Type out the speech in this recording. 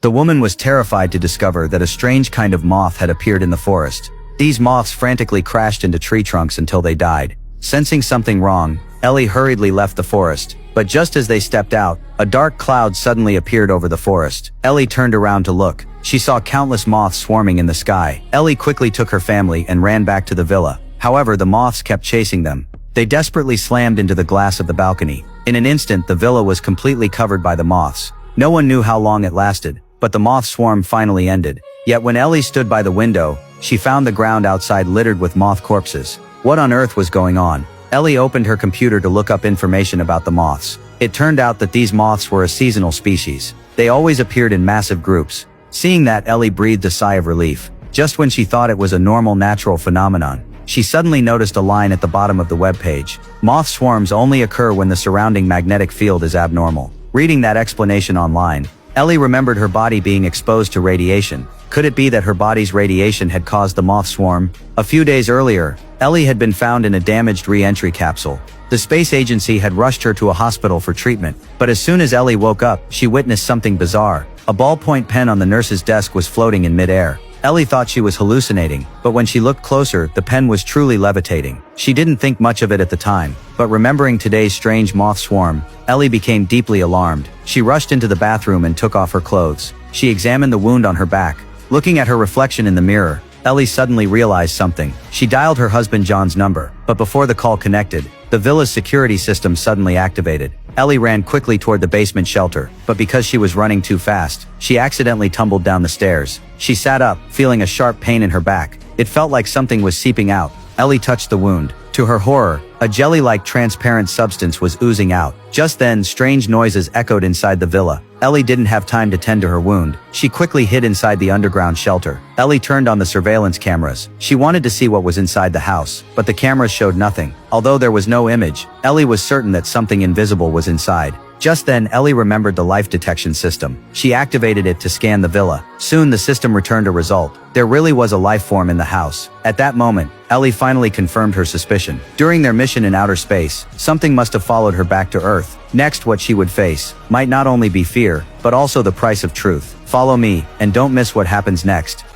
The woman was terrified to discover that a strange kind of moth had appeared in the forest. These moths frantically crashed into tree trunks until they died. Sensing something wrong, Ellie hurriedly left the forest. But just as they stepped out, a dark cloud suddenly appeared over the forest. Ellie turned around to look. She saw countless moths swarming in the sky. Ellie quickly took her family and ran back to the villa. However, the moths kept chasing them. They desperately slammed into the glass of the balcony. In an instant, the villa was completely covered by the moths. No one knew how long it lasted, but the moth swarm finally ended. Yet when Ellie stood by the window, she found the ground outside littered with moth corpses. What on earth was going on? Ellie opened her computer to look up information about the moths. It turned out that these moths were a seasonal species. They always appeared in massive groups. Seeing that, Ellie breathed a sigh of relief. Just when she thought it was a normal natural phenomenon, she suddenly noticed a line at the bottom of the web page. Moth swarms only occur when the surrounding magnetic field is abnormal. Reading that explanation online, Ellie remembered her body being exposed to radiation. Could it be that her body's radiation had caused the moth swarm? A few days earlier, Ellie had been found in a damaged re-entry capsule. The space agency had rushed her to a hospital for treatment, but as soon as Ellie woke up, she witnessed something bizarre. A ballpoint pen on the nurse's desk was floating in midair. Ellie thought she was hallucinating, but when she looked closer, the pen was truly levitating. She didn't think much of it at the time, but remembering today's strange moth swarm, Ellie became deeply alarmed. She rushed into the bathroom and took off her clothes. She examined the wound on her back. Looking at her reflection in the mirror, Ellie suddenly realized something. She dialed her husband John's number, but before the call connected, the villa's security system suddenly activated. Ellie ran quickly toward the basement shelter, but because she was running too fast, she accidentally tumbled down the stairs. She sat up, feeling a sharp pain in her back. It felt like something was seeping out. Ellie touched the wound. To her horror, a jelly-like transparent substance was oozing out. Just then, strange noises echoed inside the villa. Ellie didn't have time to tend to her wound. She quickly hid inside the underground shelter. Ellie turned on the surveillance cameras. She wanted to see what was inside the house, but the cameras showed nothing. Although there was no image, Ellie was certain that something invisible was inside. Just then, Ellie remembered the life detection system. She activated it to scan the villa. Soon the system returned a result. There really was a life form in the house. At that moment, Ellie finally confirmed her suspicion. During their mission in outer space, something must have followed her back to Earth. Next, what she would face might not only be fear, but also the price of truth. Follow me, and don't miss what happens next.